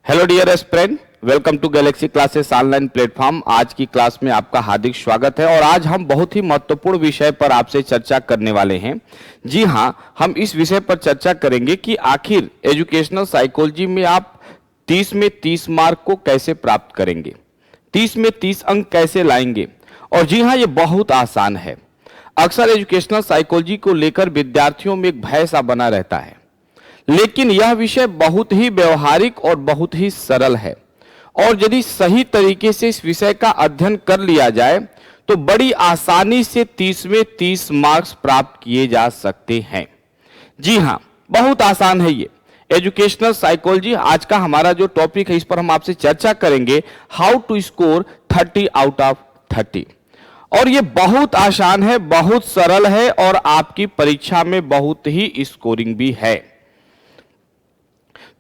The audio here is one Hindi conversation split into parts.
Hello dear aspirant, welcome to galaxy classes online platform. आज की क्लास में आपका हार्दिक स्वागत है और आज हम बहुत ही महत्वपूर्ण विषय पर आपसे चर्चा करने वाले हैं। जी हां, हम इस विषय पर चर्चा करेंगे कि आखिर एजुकेशनल साइकोलॉजी में आप 30 में 30 मार्क को कैसे प्राप्त करेंगे, 30 में 30 अंक कैसे लाएंगे। और जी हां, ये बहुत आसान है। अक्सर एजुकेशनल साइकोलॉजी को लेकर विद्यार्थियों में एक भय सा बना रहता है, लेकिन यह विषय बहुत ही व्यवहारिक और बहुत ही सरल है और यदि सही तरीके से इस विषय का अध्ययन कर लिया जाए तो बड़ी आसानी से 30 में 30 मार्क्स प्राप्त किए जा सकते हैं। जी हां, बहुत आसान है ये एजुकेशनल साइकोलॉजी। आज का हमारा जो टॉपिक है, इस पर हम आपसे चर्चा करेंगे how to score 30 out of 30। और ये बहुत आसान है, बहुत सरल है और आपकी परीक्षा में बहुत ही स्कोरिंग भी है।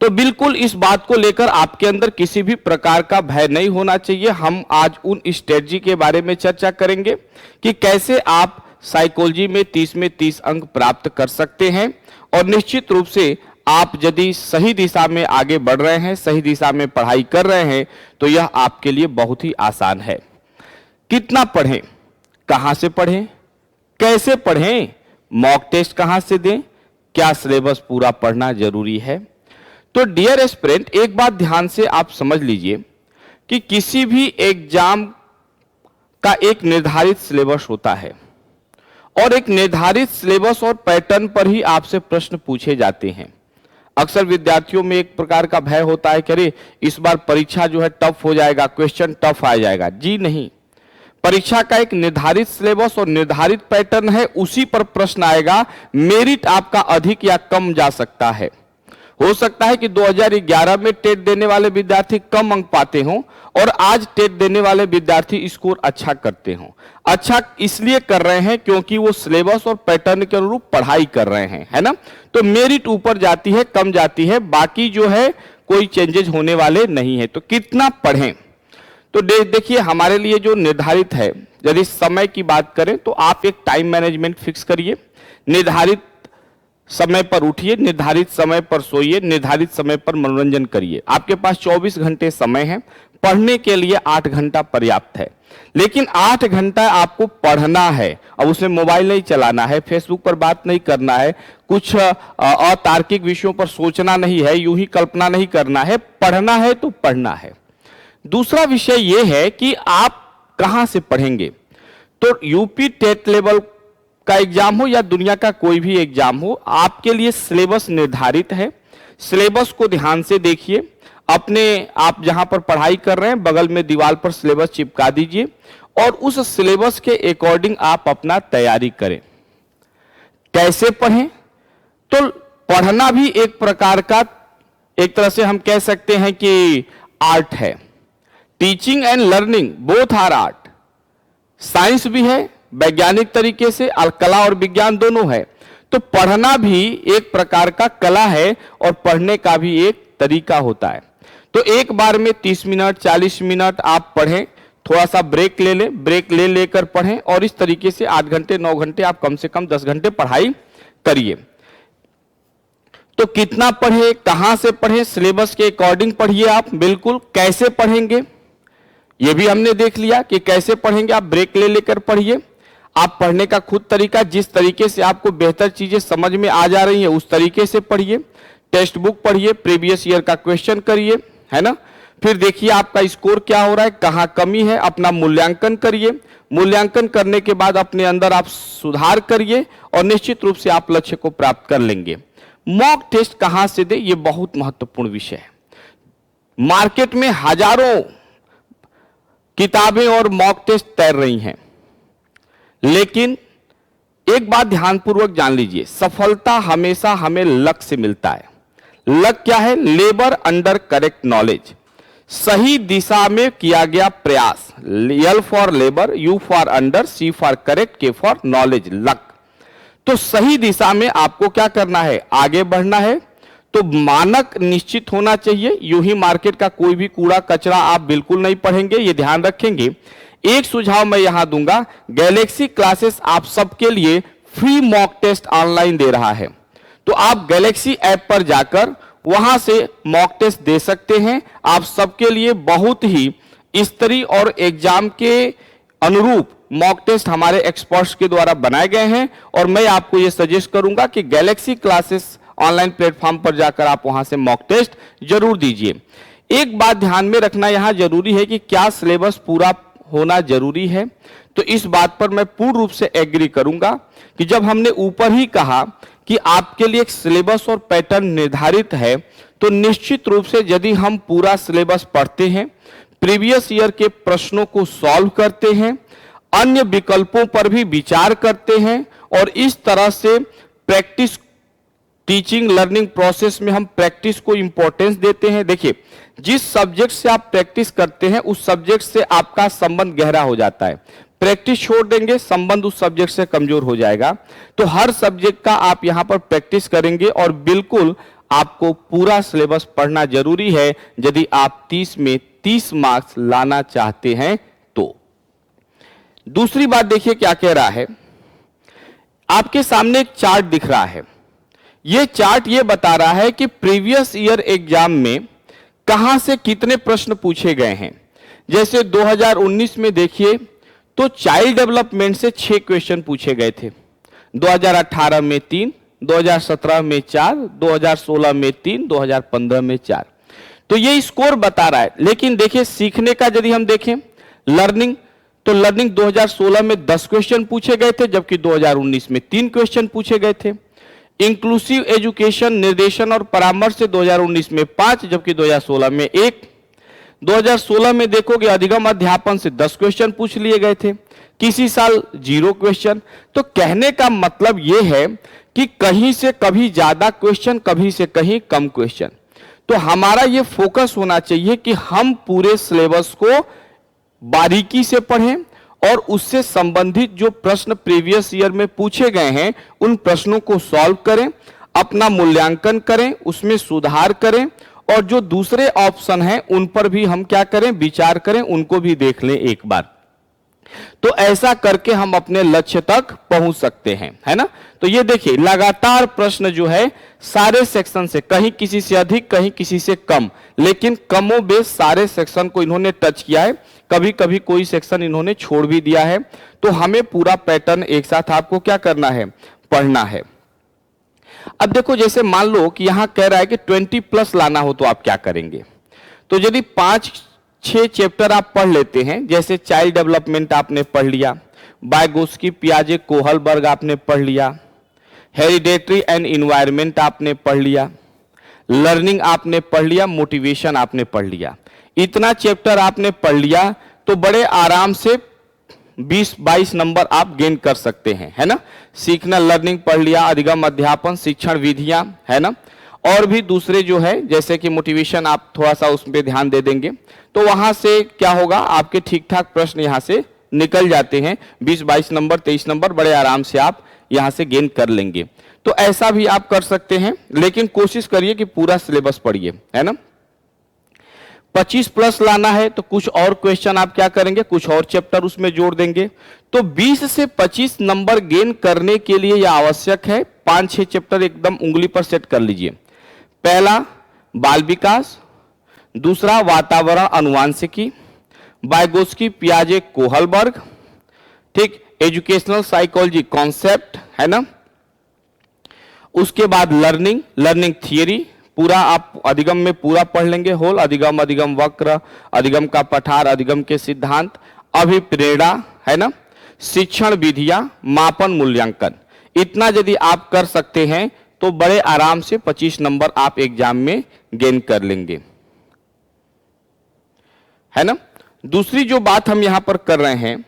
तो बिल्कुल इस बात को लेकर आपके अंदर किसी भी प्रकार का भय नहीं होना चाहिए। हम आज उन स्ट्रेटजी के बारे में चर्चा करेंगे कि कैसे आप साइकोलॉजी में 30 अंक प्राप्त कर सकते हैं। और निश्चित रूप से आप यदि सही दिशा में आगे बढ़ रहे हैं, सही दिशा में पढ़ाई कर रहे हैं, तो यह आपके लिए बहुत ही आसान है। कितना पढ़ें, कहां से पढ़ें, कैसे पढ़ें, मॉक टेस्ट कहां से दें, क्या सिलेबस पूरा पढ़ना जरूरी है। तो डियर एस्पिरेंट, एक बात ध्यान से आप समझ लीजिए कि किसी भी एग्जाम का एक निर्धारित सिलेबस होता है और एक निर्धारित सिलेबस और पैटर्न पर ही आपसे प्रश्न पूछे जाते हैं। अक्सर विद्यार्थियों में एक प्रकार का भय होता है कि अरे इस बार परीक्षा जो है टफ हो जाएगा, क्वेश्चन टफ आ जाएगा। जी नहीं, परीक्षा का एक निर्धारित सिलेबस और निर्धारित पैटर्न है, उसी पर प्रश्न आएगा। मेरिट आपका अधिक या कम जा सकता है। हो सकता है कि 2011 में टेट देने वाले विद्यार्थी कम अंक पाते हों और आज टेट देने वाले विद्यार्थी स्कोर अच्छा करते हों। अच्छा इसलिए कर रहे हैं क्योंकि वो सिलेबस और पैटर्न के अनुरूप पढ़ाई कर रहे हैं, है ना। तो मेरिट ऊपर जाती है, कम जाती है, बाकी जो है कोई चेंजेस होने वाले नहीं है। तो कितना पढ़ें, तो देखिए हमारे लिए जो निर्धारित है, यदि समय की बात करें तो आप एक टाइम मैनेजमेंट फिक्स करिए। निर्धारित समय पर उठिए, निर्धारित समय पर सोइए, निर्धारित समय पर मनोरंजन करिए। आपके पास 24 घंटे समय है, पढ़ने के लिए 8 घंटा पर्याप्त है। लेकिन 8 घंटा आपको पढ़ना है। अब उसमें मोबाइल नहीं चलाना है, फेसबुक पर बात नहीं करना है, कुछ अतार्किक विषयों पर सोचना नहीं है, यूं ही कल्पना नहीं करना है। पढ़ना है तो पढ़ना है। दूसरा विषय यह है कि आप कहां से पढ़ेंगे। तो यूपी टेट लेवल का एग्जाम हो या दुनिया का कोई भी एग्जाम हो, आपके लिए सिलेबस निर्धारित है। सिलेबस को ध्यान से देखिए। अपने आप जहां पर पढ़ाई कर रहे हैं बगल में दीवार पर सिलेबस चिपका दीजिए और उस सिलेबस के अकॉर्डिंग आप अपना तैयारी करें। कैसे पढ़ें, तो पढ़ना भी एक प्रकार का, एक तरह से हम कह सकते हैं कि आर्ट है। Teaching and learning both are art. Science भी है, वैज्ञानिक तरीके से, कला और विज्ञान दोनों है। तो पढ़ना भी एक प्रकार का कला है और पढ़ने का भी एक तरीका होता है। तो एक बार में 30 मिनट 40 मिनट आप पढ़ें, थोड़ा सा ब्रेक ले लें, ब्रेक ले लेकर पढ़ें और इस तरीके से 8 घंटे 9 घंटे आप कम से कम 10 घंटे पढ़ाई करिए। तो कितना पढ़े, कहां से पढ़े, सिलेबस के अकॉर्डिंग पढ़िए आप। बिल्कुल कैसे पढ़ेंगे ये भी हमने देख लिया कि कैसे पढ़ेंगे। आप ब्रेक ले लेकर पढ़िए। आप पढ़ने का खुद तरीका, जिस तरीके से आपको बेहतर चीजें समझ में आ जा रही हैं उस तरीके से पढ़िए। टेक्स्ट बुक पढ़िए, प्रीवियस ईयर का क्वेश्चन करिए, है ना। फिर देखिए आपका स्कोर क्या हो रहा है, कहां कमी है, अपना मूल्यांकन करिए। मूल्यांकन करने के बाद अपने अंदर आप सुधार करिए और निश्चित रूप से आप लक्ष्य को प्राप्त कर लेंगे। मॉक टेस्ट कहां से दे, यह बहुत महत्वपूर्ण विषय है। मार्केट में हजारों किताबें और मॉक टेस्ट तैर रही हैं, लेकिन एक बात ध्यानपूर्वक जान लीजिए, सफलता हमेशा हमें लक से मिलता है। लक क्या है? Labour under correct knowledge. सही दिशा में किया गया प्रयास। L for labour, U for under, C for correct, K for knowledge, luck. तो सही दिशा में आपको क्या करना है, आगे बढ़ना है। तो मानक निश्चित होना चाहिए। यूं ही मार्केट का कोई भी कूड़ा कचरा आप बिल्कुल नहीं पढ़ेंगे, ये ध्यान रखेंगे। एक सुझाव मैं यहां दूंगा, गैलेक्सी क्लासेस आप सबके लिए फ्री मॉक टेस्ट ऑनलाइन दे रहा है। तो आप गैलेक्सी ऐप पर जाकर वहां से मॉक टेस्ट दे सकते हैं। आप सबके लिए बहुत ही स्तरीय और एग्जाम के अनुरूप मॉक टेस्ट हमारे एक्सपर्ट्स के द्वारा बनाए गए हैं और मैं आपको यह सजेस्ट करूंगा कि गैलेक्सी क्लासेस ऑनलाइन प्लेटफॉर्म पर जाकर आप वहां से मॉक टेस्ट जरूर दीजिए। एक बात ध्यान में रखना यहां जरूरी है कि क्या सिलेबस पूरा होना जरूरी है, तो इस बात पर मैं पूर्ण रूप से एग्री करूंगा कि जब हमने ऊपर ही कहा कि आपके लिए एक सिलेबस और पैटर्न निर्धारित है, तो निश्चित रूप से यदि हम पूरा सिलेबस पढ़ते हैं, प्रीवियस ईयर के प्रश्नों को सॉल्व करते हैं, अन्य विकल्पों पर भी विचार करते हैं और इस तरह से प्रैक्टिस टीचिंग लर्निंग प्रोसेस में हम प्रैक्टिस को इंपॉर्टेंस देते हैं। देखिए, जिस सब्जेक्ट से आप प्रैक्टिस करते हैं उस सब्जेक्ट से आपका संबंध गहरा हो जाता है। प्रैक्टिस छोड़ देंगे, संबंध उस सब्जेक्ट से कमजोर हो जाएगा। तो हर सब्जेक्ट का आप यहां पर प्रैक्टिस करेंगे और बिल्कुल आपको पूरा सिलेबस पढ़ना जरूरी है यदि आप 30 में 30 मार्क्स लाना चाहते हैं तो। दूसरी बात देखिए क्या कह रहा है, आपके सामने एक चार्ट दिख रहा है। यह चार्ट यह बता रहा है कि प्रीवियस ईयर एग्जाम में कहां से कितने प्रश्न पूछे गए हैं। जैसे 2019 में देखिए तो चाइल्ड डेवलपमेंट से 6 क्वेश्चन पूछे गए थे, 2018 में 3, 2017 में 4, 2016 में 3, 2015 में 4। तो ये स्कोर बता रहा है। लेकिन देखिए सीखने का यदि हम देखें लर्निंग, तो लर्निंग 2016 में 10 क्वेश्चन पूछे गए थे जबकि 2019 में 3 क्वेश्चन पूछे गए थे। इंक्लूसिव एजुकेशन निर्देशन और परामर्श से 2019 में 5 जबकि 2016 में 1। 2016 में देखोगे अधिगम अध्यापन से 10 क्वेश्चन पूछ लिए गए थे, किसी साल 0 क्वेश्चन। तो कहने का मतलब यह है कि कहीं से कभी ज्यादा क्वेश्चन, कभी से कहीं कम क्वेश्चन। तो हमारा यह फोकस होना चाहिए कि हम पूरे सिलेबस को बारीकी से पढ़ें और उससे संबंधित जो प्रश्न प्रीवियस ईयर में पूछे गए हैं उन प्रश्नों को सॉल्व करें, अपना मूल्यांकन करें, उसमें सुधार करें और जो दूसरे ऑप्शन हैं उन पर भी हम क्या करें, विचार करें, उनको भी देख लें एक बार। तो ऐसा करके हम अपने लक्ष्य तक पहुंच सकते हैं, है ना। तो ये देखिए लगातार प्रश्न जो है सारे सेक्शन से, कहीं किसी से अधिक कहीं किसी से कम, लेकिन कमो बेश सारे सेक्शन को इन्होंने टच किया है। कभी कभी कोई सेक्शन इन्होंने छोड़ भी दिया है। तो हमें पूरा पैटर्न एक साथ आपको क्या करना है, पढ़ना है। अब देखो जैसे मान लो कि यहां कह रहा है कि 20+ लाना हो तो आप क्या करेंगे। तो यदि 5-6 चैप्टर आप पढ़ लेते हैं, जैसे चाइल्ड डेवलपमेंट आपने पढ़ लिया, वाइगोत्स्की पियाजे कोहलबर्ग आपने पढ़ लिया, हेरिडेटरी एंड इन्वायरमेंट आपने पढ़ लिया, लर्निंग आपने पढ़ लिया, मोटिवेशन आपने पढ़ लिया, इतना चैप्टर आपने पढ़ लिया तो बड़े आराम से 20-22 नंबर आप गेन कर सकते हैं, है ना। सीखना लर्निंग पढ़ लिया, अधिगम अध्यापन, शिक्षण विधियां, है ना, और भी दूसरे जो है जैसे कि मोटिवेशन आप थोड़ा सा उस पर ध्यान दे देंगे तो वहां से क्या होगा, आपके ठीक ठाक प्रश्न यहां से निकल जाते हैं। 20-22 नंबर 23 नंबर बड़े आराम से आप यहां से गेन कर लेंगे। तो ऐसा भी आप कर सकते हैं, लेकिन कोशिश करिए कि पूरा सिलेबस पढ़िए, है ना। 25+ लाना है तो कुछ और क्वेश्चन आप क्या करेंगे, कुछ और चैप्टर उसमें जोड़ देंगे। तो 20 से 25 नंबर गेन करने के लिए यह आवश्यक है 5-6 चैप्टर एकदम उंगली पर सेट कर लीजिए। पहला बाल विकास, दूसरा वातावरण अनुवांशिकी, वाइगोत्स्की पियाजे कोहलबर्ग, ठीक, एजुकेशनल साइकोलॉजी कॉन्सेप्ट, है ना। उसके बाद लर्निंग थियरी पूरा आप अधिगम में पूरा पढ़ लेंगे, होल अधिगम, अधिगम वक्र, अधिगम का पठार, अधिगम के सिद्धांत, अभिप्रेरणा, है ना, शिक्षण विधियां, मापन मूल्यांकन। इतना यदि आप कर सकते हैं तो बड़े आराम से 25 नंबर आप एग्जाम में गेन कर लेंगे, है ना। दूसरी जो बात हम यहां पर कर रहे हैं,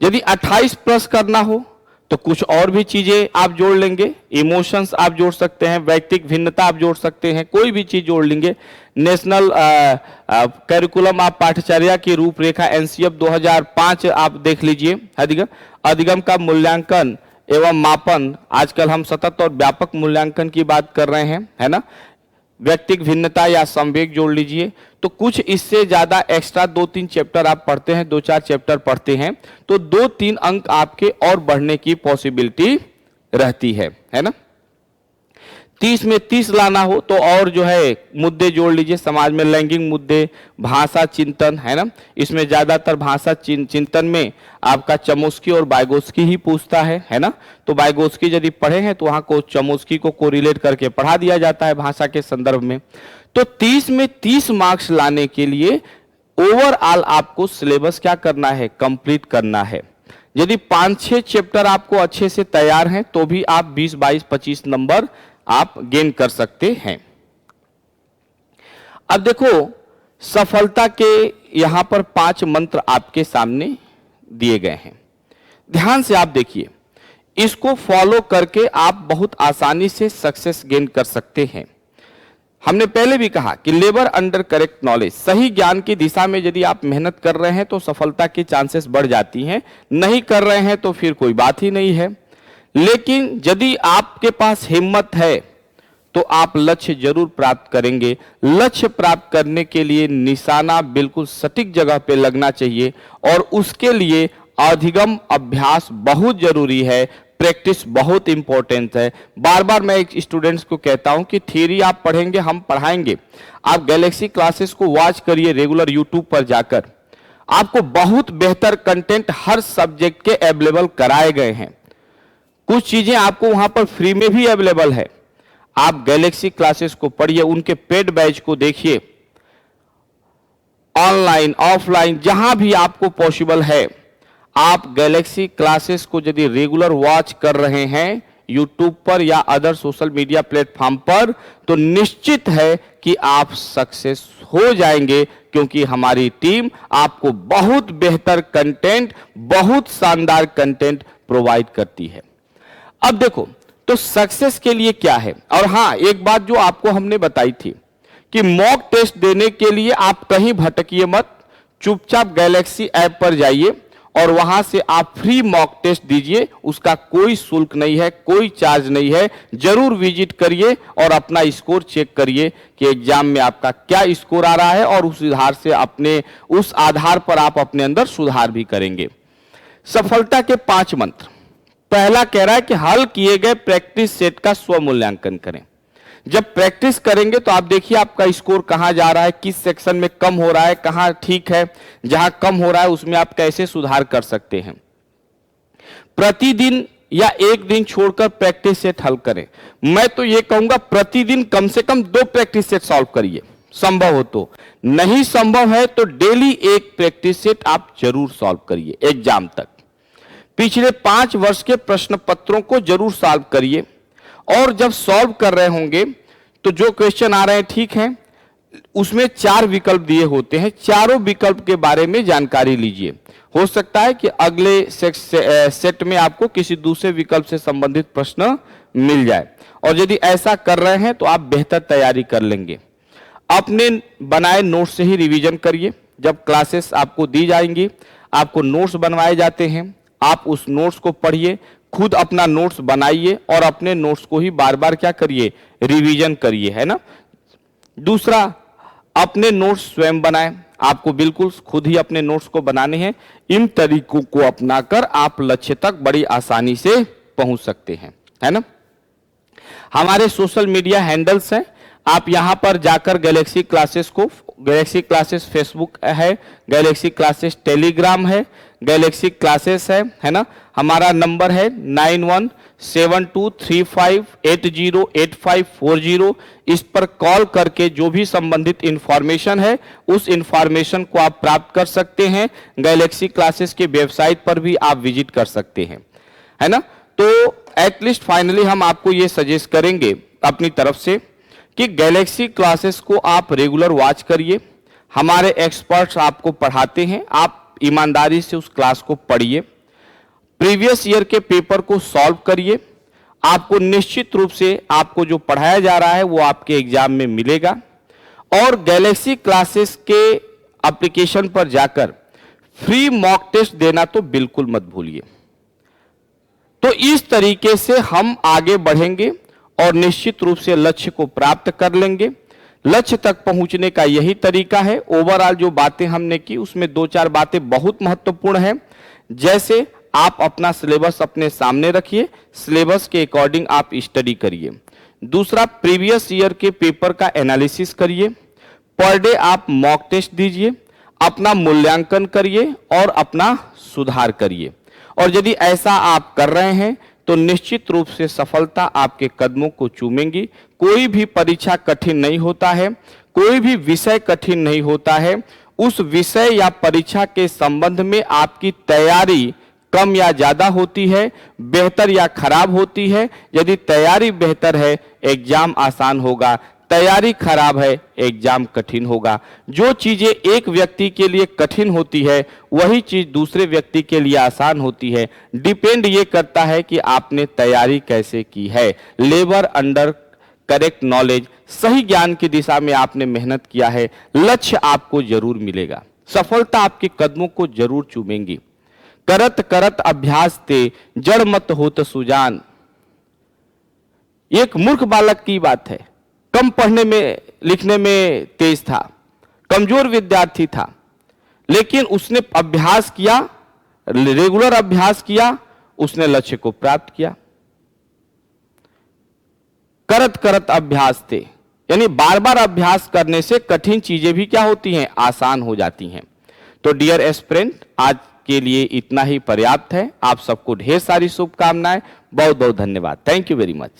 यदि 28+ करना हो तो कुछ और भी चीजें आप जोड़ लेंगे। इमोशंस आप जोड़ सकते हैं, व्यक्तिगत भिन्नता आप जोड़ सकते हैं, कोई भी चीज जोड़ लेंगे। नेशनल करिकुलम आप पाठ्यचर्या की रूपरेखा एनसीएफ 2005 आप देख लीजिए। अधिगम का मूल्यांकन एवं मापन, आजकल हम सतत और व्यापक मूल्यांकन की बात कर रहे हैं, है ना। व्यक्तिगत भिन्नता या संवेग जोड़ लीजिए। तो कुछ इससे ज्यादा एक्स्ट्रा 2-3 चैप्टर आप पढ़ते हैं, 2-4 चैप्टर पढ़ते हैं तो 2-3 अंक आपके और बढ़ने की पॉसिबिलिटी रहती है ना। 30 में 30 लाना हो तो और जो है मुद्दे जोड़ लीजिए, समाज में लैंगिक मुद्दे, भाषा चिंतन, है ना। इसमें ज्यादातर भाषा चिंतन में आपका चमोस्की और वाइगोत्स्की ही पूछता है ना। तो वाइगोत्स्की यदि पढ़े हैं तो वहां को चमोस्की को कोरिलेट करके पढ़ा दिया जाता है भाषा के संदर्भ में। तो 30 में 30 मार्क्स लाने के लिए ओवरऑल आपको सिलेबस क्या करना है, कंप्लीट करना है। यदि 5-6 चैप्टर आपको अच्छे से तैयार हैं तो भी आप 20, 22, 25 नंबर आप गेन कर सकते हैं। अब देखो सफलता के यहां पर 5 मंत्र आपके सामने दिए गए हैं, ध्यान से आप देखिए। इसको फॉलो करके आप बहुत आसानी से सक्सेस गेन कर सकते हैं। हमने पहले भी कहा कि लेबर अंडर करेक्ट नॉलेज, सही ज्ञान की दिशा में यदि आप मेहनत कर रहे हैं तो सफलता की चांसेस बढ़ जाती हैं, नहीं कर रहे हैं तो फिर कोई बात ही नहीं है। लेकिन यदि आपके पास हिम्मत है तो आप लक्ष्य जरूर प्राप्त करेंगे। लक्ष्य प्राप्त करने के लिए निशाना बिल्कुल सटीक जगह पे लगना चाहिए और उसके लिए अधिगम अभ्यास बहुत जरूरी है, प्रैक्टिस बहुत इंपॉर्टेंट है। बार बार मैं एक स्टूडेंट्स को कहता हूं कि थ्योरी आप पढ़ेंगे, हम पढ़ाएंगे। आप गैलेक्सी क्लासेस को वॉच करिए रेगुलर यूट्यूब पर जाकर, आपको बहुत बेहतर कंटेंट हर सब्जेक्ट के अवेलेबल कराए गए हैं। कुछ चीजें आपको वहां पर फ्री में भी अवेलेबल है। आप गैलेक्सी क्लासेस को पढ़िए, उनके पेड बैच को देखिए, ऑनलाइन ऑफलाइन जहां भी आपको पॉसिबल है। आप गैलेक्सी क्लासेस को यदि रेगुलर वॉच कर रहे हैं यूट्यूब पर या अदर सोशल मीडिया प्लेटफॉर्म पर, तो निश्चित है कि आप सक्सेस हो जाएंगे, क्योंकि हमारी टीम आपको बहुत बेहतर कंटेंट, बहुत शानदार कंटेंट प्रोवाइड करती है। अब देखो तो सक्सेस के लिए क्या है। और हां, एक बात जो आपको हमने बताई थी कि मॉक टेस्ट देने के लिए आप कहीं भटकिए मत, चुपचाप गैलेक्सी ऐप पर जाइए और वहां से आप फ्री मॉक टेस्ट दीजिए। उसका कोई शुल्क नहीं है, कोई चार्ज नहीं है। जरूर विजिट करिए और अपना स्कोर चेक करिए कि एग्जाम में आपका क्या स्कोर आ रहा है और उस आधार पर आप अपने अंदर सुधार भी करेंगे। सफलता के 5 मंत्र। पहला कह रहा है कि हल किए गए प्रैक्टिस सेट का स्व मूल्यांकन करें। जब प्रैक्टिस करेंगे तो आप देखिए आपका स्कोर कहां जा रहा है, किस सेक्शन में कम हो रहा है, कहां ठीक है, जहां कम हो रहा है उसमें आप कैसे सुधार कर सकते हैं। प्रतिदिन या एक दिन छोड़कर प्रैक्टिस सेट हल करें। मैं तो यह कहूंगा प्रतिदिन कम से कम 2 प्रैक्टिस सेट सॉल्व करिए, संभव हो तो। नहीं संभव है तो डेली एक प्रैक्टिस सेट आप जरूर सॉल्व करिए एग्जाम तक। पिछले 5 वर्ष के प्रश्न पत्रों को जरूर सॉल्व करिए और जब सॉल्व कर रहे होंगे तो जो क्वेश्चन आ रहे हैं ठीक है, उसमें 4 विकल्प दिए होते हैं, चारों विकल्प के बारे में जानकारी लीजिए। हो सकता है कि अगले सेट में आपको किसी दूसरे विकल्प से संबंधित प्रश्न मिल जाए, और यदि ऐसा कर रहे हैं तो आप बेहतर तैयारी कर लेंगे। अपने बनाए नोट्स से ही रिवीजन करिए। जब क्लासेस आपको दी जाएंगी, आपको नोट्स बनवाए जाते हैं, आप उस नोट्स को पढ़िए, खुद अपना नोट्स बनाइए और अपने नोट्स को ही बार बार क्या करिए, रिवीजन करिए, है ना। दूसरा, अपने नोट्स स्वयं बनाएं। आपको बिल्कुल खुद ही अपने नोट्स को बनाने हैं। इन तरीकों को अपनाकर आप लक्ष्य तक बड़ी आसानी से पहुंच सकते हैं, है ना। हमारे सोशल मीडिया हैंडल्स हैं, आप यहां पर जाकर गैलेक्सी क्लासेस फेसबुक है, गैलेक्सी क्लासेस टेलीग्राम है, गैलेक्सी क्लासेस है ना। हमारा नंबर है 917235808540। इस पर कॉल करके जो भी संबंधित इंफॉर्मेशन है उस इंफॉर्मेशन को आप प्राप्त कर सकते हैं। गैलेक्सी क्लासेस के वेबसाइट पर भी आप विजिट कर सकते हैं, है ना। तो एटलीस्ट फाइनली हम आपको ये सजेस्ट करेंगे अपनी तरफ से कि गैलेक्सी क्लासेस को आप रेगुलर वॉच करिए। हमारे एक्सपर्ट्स आपको पढ़ाते हैं, आप ईमानदारी से उस क्लास को पढ़िए। प्रीवियस ईयर के पेपर को सॉल्व करिए। आपको निश्चित रूप से आपको जो पढ़ाया जा रहा है वो आपके एग्जाम में मिलेगा। और गैलेक्सी क्लासेस के एप्लीकेशन पर जाकर फ्री मॉक टेस्ट देना तो बिल्कुल मत भूलिए। तो इस तरीके से हम आगे बढ़ेंगे और निश्चित रूप से लक्ष्य को प्राप्त कर लेंगे। लक्ष्य तक पहुंचने का यही तरीका है। ओवरऑल जो बातें हमने की उसमें 2-4 बातें बहुत महत्वपूर्ण हैं। जैसे आप अपना सिलेबस अपने सामने रखिए, सिलेबस के अकॉर्डिंग आप स्टडी करिए। दूसरा, प्रीवियस ईयर के पेपर का एनालिसिस करिए। पर डे आप मॉक टेस्ट दीजिए, अपना मूल्यांकन करिए और अपना सुधार करिए। और यदि ऐसा आप कर रहे हैं तो निश्चित रूप से सफलता आपके कदमों को चूमेंगी। कोई भी परीक्षा कठिन नहीं होता है, कोई भी विषय कठिन नहीं होता है। उस विषय या परीक्षा के संबंध में आपकी तैयारी कम या ज्यादा होती है, बेहतर या खराब होती है। यदि तैयारी बेहतर है, एग्जाम आसान होगा, तैयारी खराब है, एग्जाम कठिन होगा। जो चीजें एक व्यक्ति के लिए कठिन होती है वही चीज दूसरे व्यक्ति के लिए आसान होती है। डिपेंड ये करता है कि आपने तैयारी कैसे की है। लेबर अंडर करेक्ट नॉलेज, सही ज्ञान की दिशा में आपने मेहनत किया है, लक्ष्य आपको जरूर मिलेगा, सफलता आपके कदमों को जरूर चूमेंगी। करत करत अभ्यास ते जड़ मत होत सुजान, एक मूर्ख बालक की बात है। कम पढ़ने में लिखने में तेज था, कमजोर विद्यार्थी था, लेकिन उसने अभ्यास किया, रेगुलर अभ्यास किया, उसने लक्ष्य को प्राप्त किया। करत करत अभ्यास थे, यानी बार बार अभ्यास करने से कठिन चीजें भी क्या होती हैं, आसान हो जाती हैं। तो डियर एस्पिरेंट, आज के लिए इतना ही पर्याप्त है। आप सबको ढेर सारी शुभकामनाएं, बहुत बहुत धन्यवाद। Thank you very much.